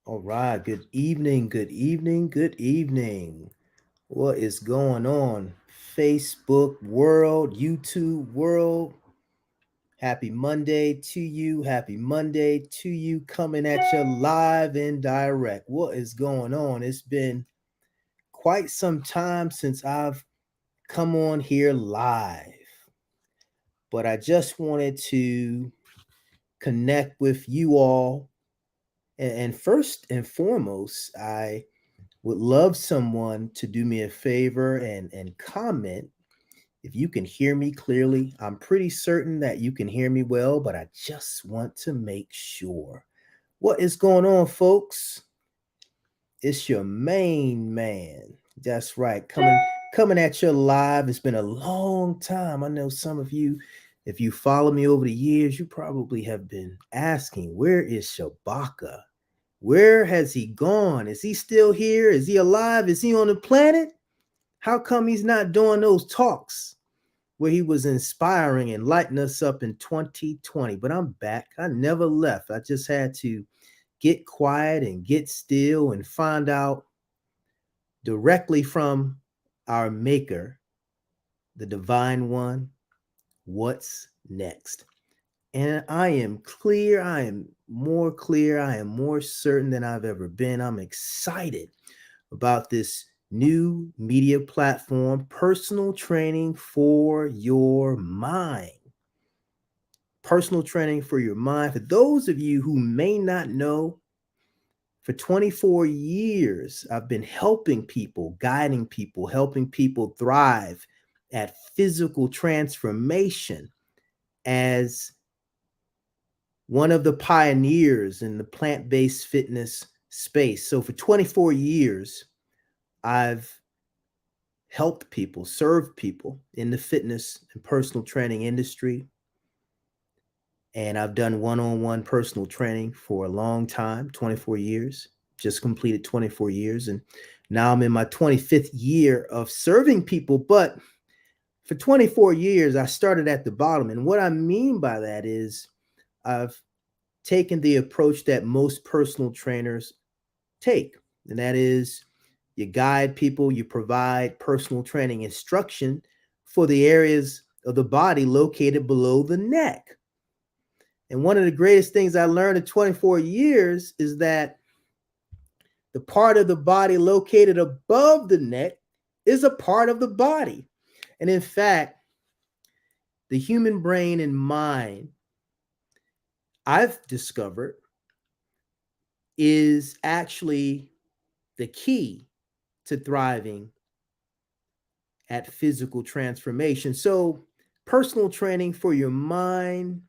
All right. Good evening. Good evening. Good evening. What is going on? Facebook world, YouTube world. Happy Monday to you. Happy Monday to you. Coming at you live and direct. What is going on? It's been quite some time since I've come on here live, but I just wanted to connect with you all. And first and foremost, I would love someone to do me a favor and comment if you can hear me clearly. I'm pretty certain that you can hear me well, but I just want to make sure. What is going on, folks? It's your main man. That's right. Coming at you live. It's been a long time. I know some of you, if you follow me over the years, you probably have been asking, where is Shabaka? Where has he gone? Is he still here? Is he alive? Is he on the planet? How come he's not doing those talks where he was inspiring and lighting us up in 2020? But I'm back. I never left. I just had to get quiet and get still and find out directly from our maker, the divine one, what's next. And I am clear. I am more clear. I am more certain than I've ever been. I'm excited about this new media platform, personal training for your mind. Personal training for your mind. For those of you who may not know, for 24 years, I've been helping people, guiding people, helping people thrive at physical transformation as one of the pioneers in the plant-based fitness space. So for 24 years, I've helped people, served people in the fitness and personal training industry. And I've done one-on-one personal training for a long time, 24 years, just completed 24 years. And now I'm in my 25th year of serving people. But for 24 years, I started at the bottom. And what I mean by that is I've taken the approach that most personal trainers take. And that is you guide people, you provide personal training instruction for the areas of the body located below the neck. And one of the greatest things I learned in 24 years is that the part of the body located above the neck is a part of the body. And in fact, the human brain and mind, I've discovered, is actually the key to thriving at physical transformation. So, personal training for your mind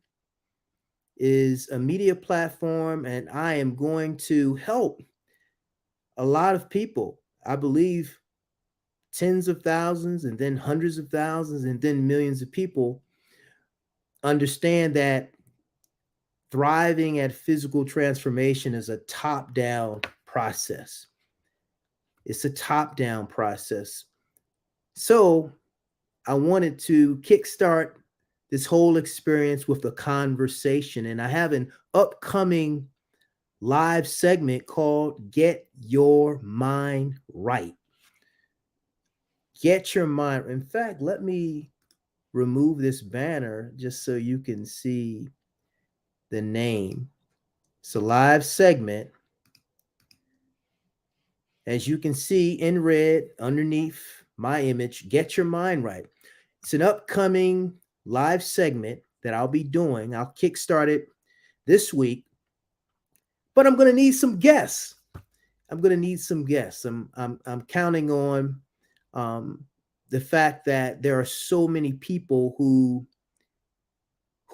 is a media platform, and I am going to help a lot of people. I believe tens of thousands, and then hundreds of thousands, and then millions of people understand that thriving at physical transformation is a top down process. It's a top down process. So, I wanted to kickstart this whole experience with a conversation. And I have an upcoming live segment called Get Your Mind Right. Get your mind. In fact, let me remove this banner just so you can see the name. It's a live segment. As you can see in red underneath my image, Get Your Mind Right. It's an upcoming live segment that I'll be doing. I'll kickstart it this week, but I'm going to need some guests. I'm counting on the fact that there are so many people who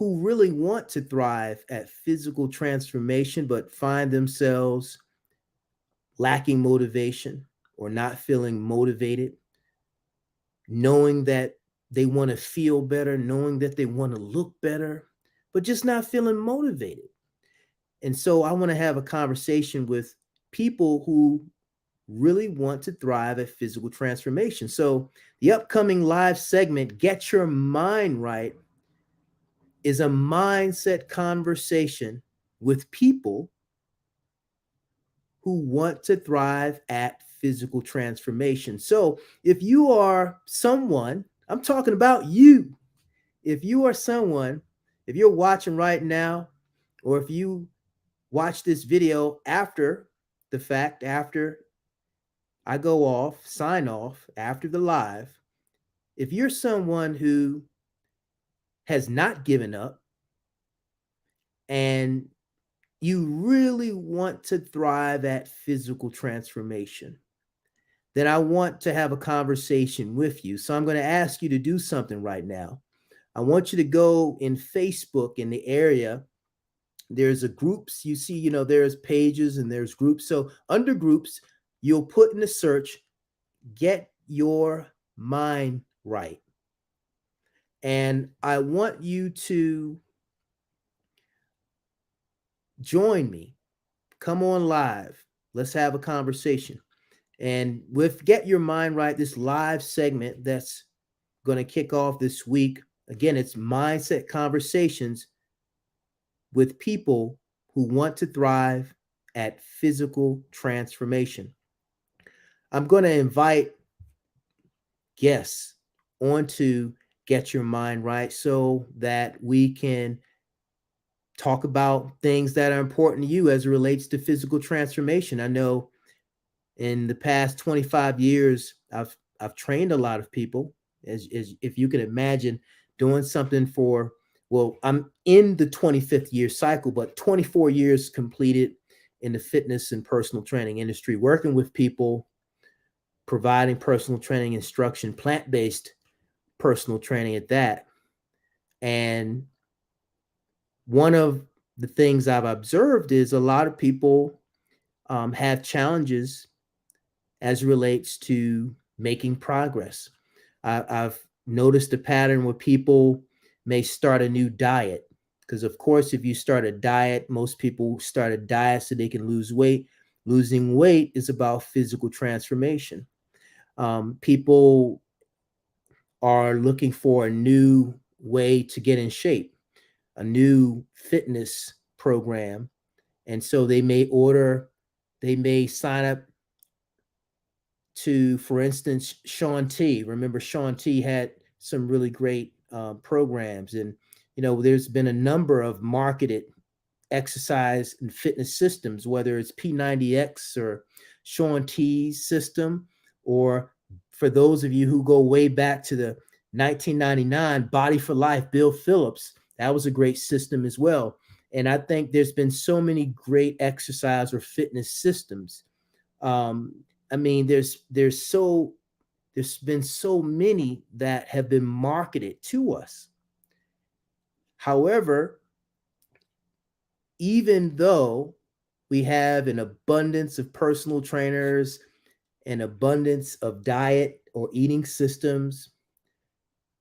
really want to thrive at physical transformation, but find themselves lacking motivation or not feeling motivated, knowing that they want to feel better, knowing that they want to look better, but just not feeling motivated. And so I want to have a conversation with people who really want to thrive at physical transformation. So the upcoming live segment, Get Your Mind Right, is a mindset conversation with people who want to thrive at physical transformation. So if you are someone, I'm talking about you. If you are someone, if you're watching right now, or if you watch this video after the fact, after I go off, sign off, after the live, if you're someone who has not given up and you really want to thrive at physical transformation, then I want to have a conversation with you. So I'm going to ask you to do something right now. I want you to go in Facebook in the area. There's a groups, you see, there's pages and there's groups. So under groups, you'll put in the search, get your mind right. And I want you to join me. Come on live. Let's have a conversation. And with Get Your Mind Right, this live segment that's going to kick off this week, again, it's mindset conversations with people who want to thrive at physical transformation. I'm going to invite guests onto Get Your Mind Right so that we can talk about things that are important to you as it relates to physical transformation. I know in the past 25 years, I've trained a lot of people, as if you can imagine doing something for, well, I'm in the 25th year cycle, but 24 years completed in the fitness and personal training industry, working with people, providing personal training instruction, plant-based personal training at that. And one of the things I've observed is a lot of people have challenges as it relates to making progress. I've noticed a pattern where people may start a new diet, because of course, if you start a diet, most people start a diet so they can lose weight. Losing weight is about physical transformation. People are looking for a new way to get in shape, a new fitness program. And so they may sign up to, for instance, Shaun T. Remember, Shaun T had some really great programs. And, there's been a number of marketed exercise and fitness systems, whether it's P90X or Shaun T's system, or for those of you who go way back to the 1999 Body for Life, Bill Phillips, that was a great system as well. And I think there's been so many great exercise or fitness systems. I mean, there's been so many that have been marketed to us. However, even though we have an abundance of personal trainers, an abundance of diet or eating systems,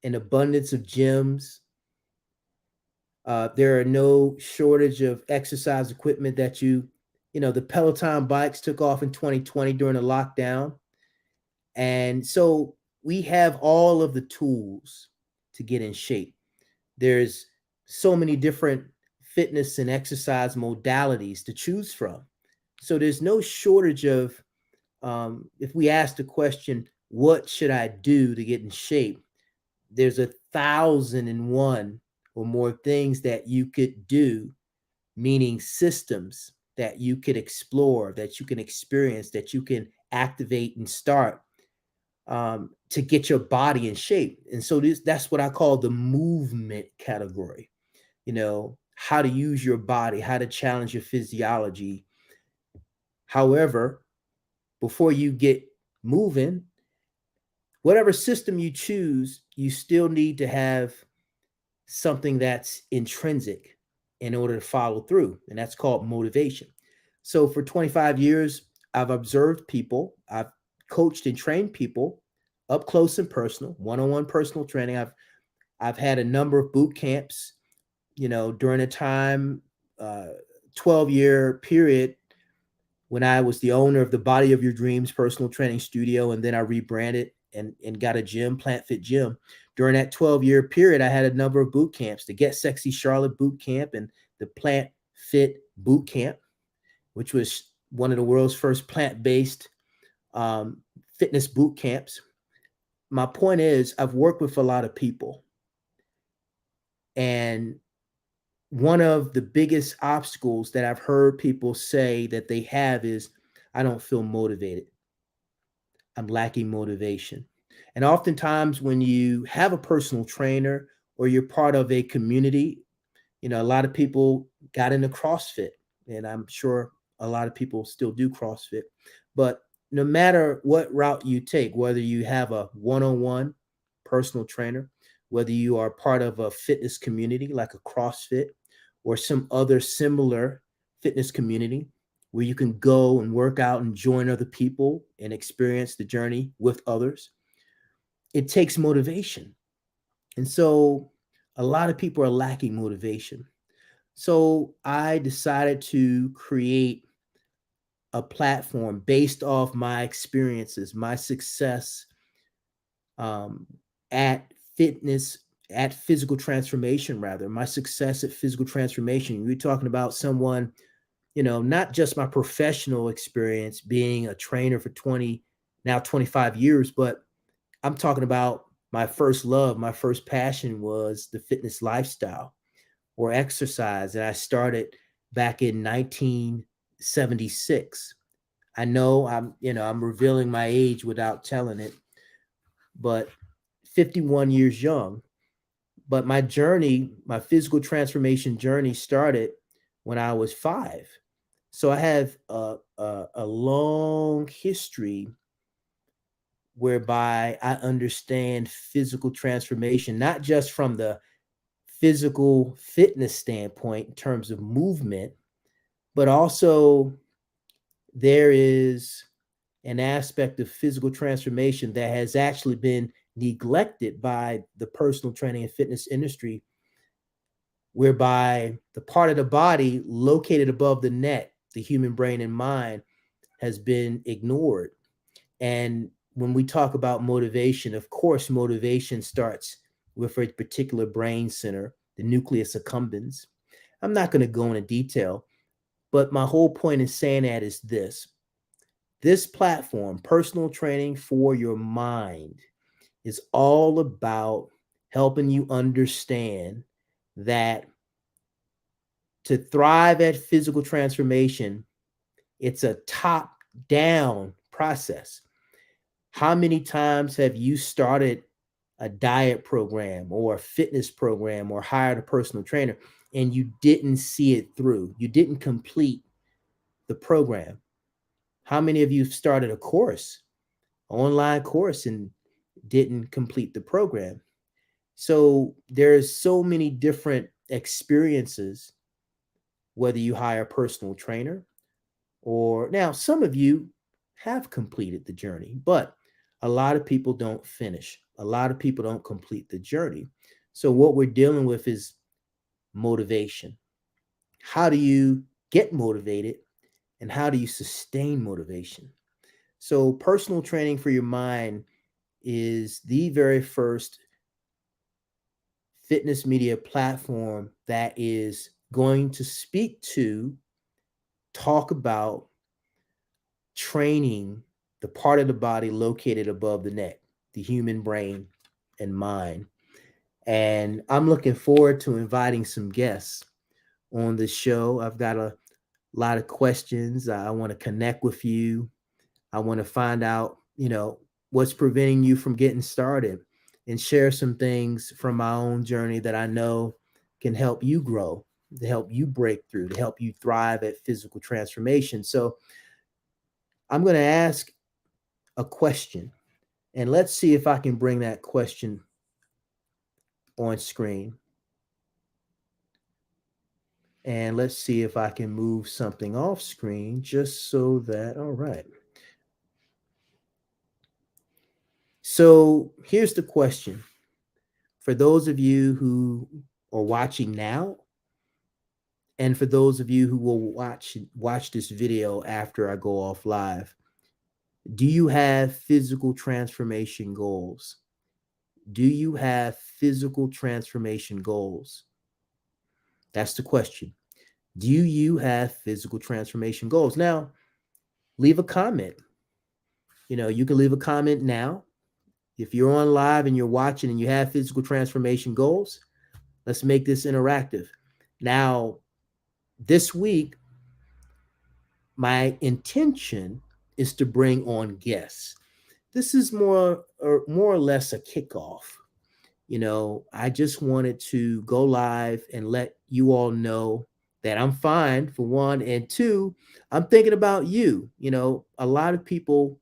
an abundance of gyms, there are no shortage of exercise equipment that the Peloton bikes took off in 2020 during the lockdown. And so we have all of the tools to get in shape. There's so many different fitness and exercise modalities to choose from. So there's no shortage of, if we ask the question, what should I do to get in shape? There's 1,001 or more things that you could do, meaning systems that you could explore, that you can experience, that you can activate and start to get your body in shape. And so that's what I call the movement category. How to use your body, how to challenge your physiology. However, before you get moving, whatever system you choose, you still need to have something that's intrinsic in order to follow through. And that's called motivation. So for 25 years, I've observed people, I've coached and trained people up close and personal, one-on-one personal training. I've had a number of boot camps, during a time, 12-year period when I was the owner of the Body of Your Dreams personal training studio. And then I rebranded and got a gym, Plant Fit Gym. During that 12-year period, I had a number of boot camps, the Get Sexy Charlotte boot camp and the Plant Fit boot camp, which was one of the world's first plant-based fitness boot camps. My point is, I've worked with a lot of people, and one of the biggest obstacles that I've heard people say that they have is, I don't feel motivated. I'm lacking motivation. And oftentimes, when you have a personal trainer or you're part of a community, a lot of people got into CrossFit, and I'm sure a lot of people still do CrossFit. But no matter what route you take, whether you have a one-on-one personal trainer, whether you are part of a fitness community like a CrossFit or some other similar fitness community where you can go and work out and join other people and experience the journey with others, it takes motivation. And so a lot of people are lacking motivation. So I decided to create a platform based off my experiences, my success um, at fitness, at physical transformation, rather, my success at physical transformation. We're talking about someone, not just my professional experience being a trainer for 20, now 25 years, but I'm talking about my first love, my first passion was the fitness lifestyle or exercise. And I started back in 1976. I know I'm revealing my age without telling it, but 51 years young. But my journey, my physical transformation journey started when I was 5. So I have a long history whereby I understand physical transformation, not just from the physical fitness standpoint in terms of movement, but also there is an aspect of physical transformation that has actually been neglected by the personal training and fitness industry, whereby the part of the body located above the neck, the human brain and mind, has been ignored. And when we talk about motivation, of course, motivation starts with a particular brain center, the nucleus accumbens. I'm not going to go into detail, but my whole point in saying that is this. This platform, Personal Training for Your Mind, is all about helping you understand that to thrive at physical transformation, it's a top-down process. How many times have you started a diet program or a fitness program or hired a personal trainer and you didn't see it through? You didn't complete the program. How many of you started a course, online course, and didn't complete the program? So there's so many different experiences, whether you hire a personal trainer or now some of you have completed the journey, but a lot of people don't finish. A lot of people don't complete the journey. So what we're dealing with is motivation. How do you get motivated and how do you sustain motivation? So personal training for your mind is the very first fitness media platform that is going to talk about training the part of the body located above the neck, the human brain and mind. And I'm looking forward to inviting some guests on the show. I've got a lot of questions. I want to connect with you. I want to find out, what's preventing you from getting started and share some things from my own journey that I know can help you grow, to help you break through, to help you thrive at physical transformation. So I'm going to ask a question, and let's see if I can bring that question on screen. And let's see if I can move something off screen just so that, all right. So here's the question. For those of you who are watching now, and for those of you who will watch this video after I go off live, do you have physical transformation goals? Do you have physical transformation goals? That's the question. Do you have physical transformation goals? Now, leave a comment. You can leave a comment now. If you're on live and you're watching and you have physical transformation goals, let's make this interactive. Now, this week, my intention is to bring on guests. This is more or less a kickoff. I just wanted to go live and let you all know that I'm fine, for one, and two, I'm thinking about you. A lot of people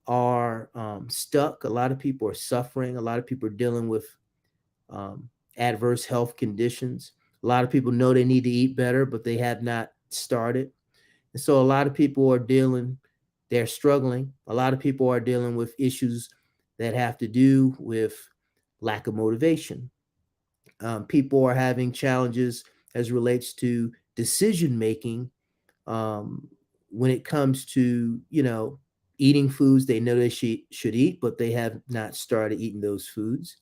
are stuck. A lot of people are suffering. A lot of people are dealing with um, adverse health conditions. A lot of people know they need to eat better, but they have not started. And so a lot of people they're struggling. A lot of people are dealing with issues that have to do with lack of motivation. People are having challenges as relates to decision making um, when it comes to, eating foods they know they should eat, but they have not started eating those foods.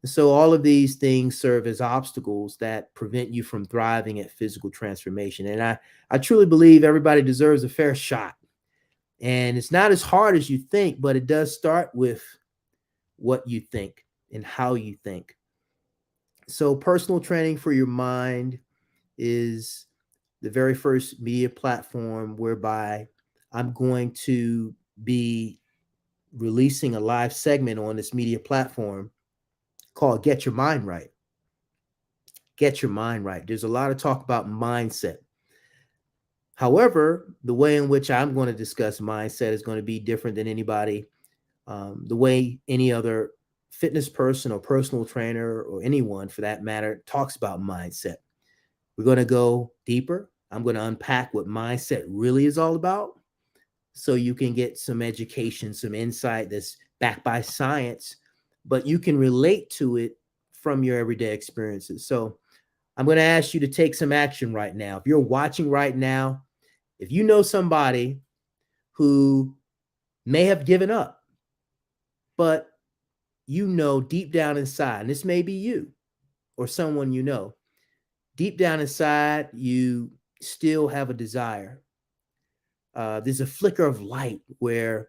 And so all of these things serve as obstacles that prevent you from thriving at physical transformation. And I truly believe everybody deserves a fair shot. And it's not as hard as you think, but it does start with what you think and how you think. So personal training for your mind is the very first media platform whereby I'm going to be releasing a live segment on this media platform called Get Your Mind Right. Get your mind right. There's a lot of talk about mindset. However, the way in which I'm going to discuss mindset is going to be different than the way any other fitness person or personal trainer or anyone for that matter talks about mindset. We're going to go deeper. I'm going to unpack what mindset really is all about so you can get some education, some insight that's backed by science, but you can relate to it from your everyday experiences. So I'm going to ask you to take some action right now. If you're watching right now, if you know somebody who may have given up, but deep down inside, and this may be you or someone deep down inside, you still have a desire. There's a flicker of light where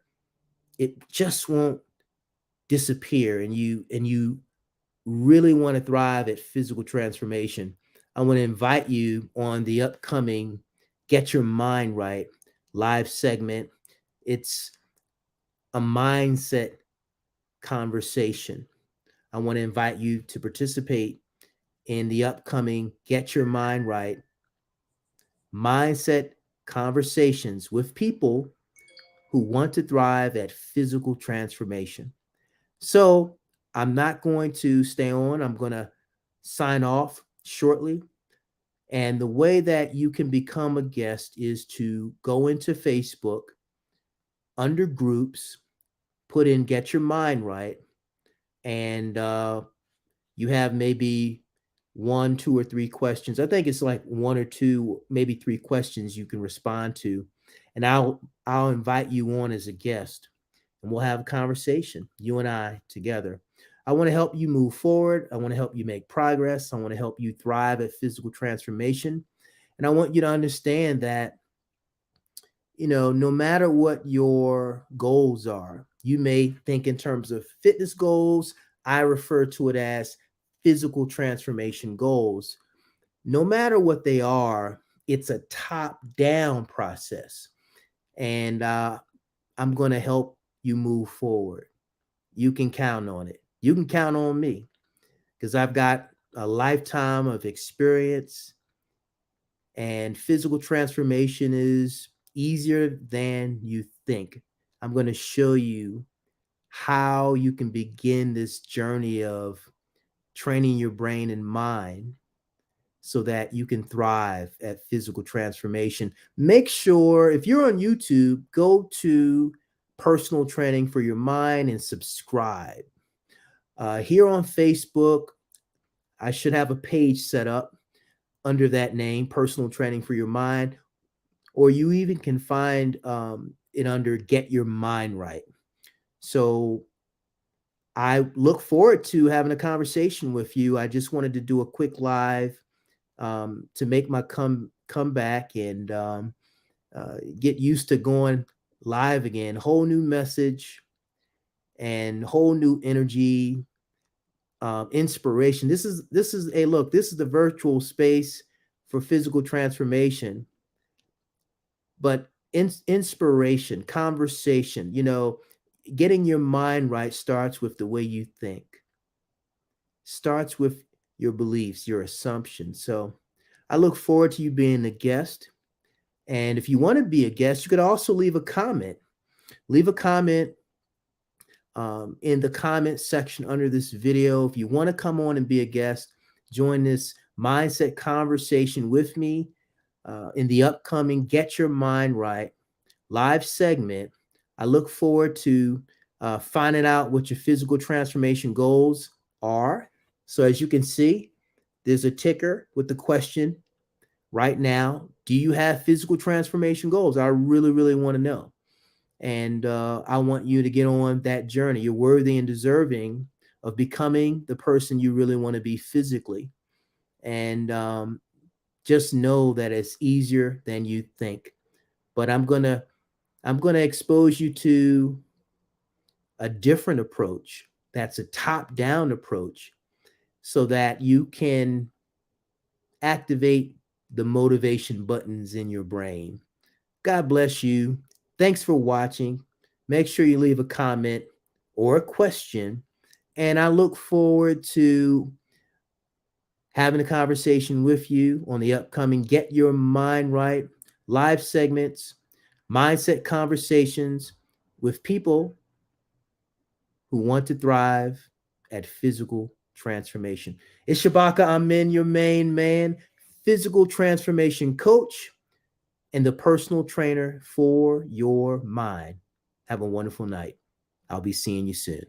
it just won't disappear, and you really want to thrive at physical transformation. I want to invite you on the upcoming Get Your Mind Right live segment. It's a mindset conversation. I want to invite you to participate in the upcoming Get Your Mind Right mindset conversations with people who want to thrive at physical transformation. So I'm not going to stay on. I'm going to sign off shortly. And the way that you can become a guest is to go into Facebook under groups, put in Get Your Mind Right, and you have maybe one, two, or three questions. I think it's like one or two, maybe three questions you can respond to. And I'll invite you on as a guest and we'll have a conversation, you and I together. I want to help you move forward. I want to help you make progress. I want to help you thrive at physical transformation. And I want you to understand that, no matter what your goals are, you may think in terms of fitness goals. I refer to it as physical transformation goals. No matter what they are, it's a top down process. And I'm going to help you move forward. You can count on it. You can count on me because I've got a lifetime of experience, and physical transformation is easier than you think. I'm going to show you how you can begin this journey of training your brain and mind so that you can thrive at physical transformation. Make sure, if you're on YouTube, go to Personal Training for Your Mind and subscribe. Here on Facebook, I should have a page set up under that name, Personal Training for Your Mind, or you even can find it under Get Your Mind Right. So I look forward to having a conversation with you. I just wanted to do a quick live to make my comeback and get used to going live again. Whole new message and whole new energy, inspiration. This is a look. This is the virtual space for physical transformation, but inspiration, conversation. Getting your mind right starts with the way you think. Starts with your beliefs, your assumptions. So I look forward to you being a guest. And if you want to be a guest, you could also leave a comment. Leave a comment in the comment section under this video. If you want to come on and be a guest, join this mindset conversation with me in the upcoming Get Your Mind Right live segment. I look forward to finding out what your physical transformation goals are. So as you can see, there's a ticker with the question right now. Do you have physical transformation goals? I really, really want to know. And I want you to get on that journey. You're worthy and deserving of becoming the person you really want to be physically. And just know that it's easier than you think. But I'm gonna expose you to a different approach. That's a top-down approach, so that you can activate the motivation buttons in your brain. God bless you. Thanks for watching. Make sure you leave a comment or a question. And I look forward to having a conversation with you on the upcoming Get Your Mind Right live segments, mindset conversations with people who want to thrive at physical transformation. It's Shabaka Amen, your main man, physical transformation coach, and the personal trainer for your mind. Have a wonderful night. I'll be seeing you soon.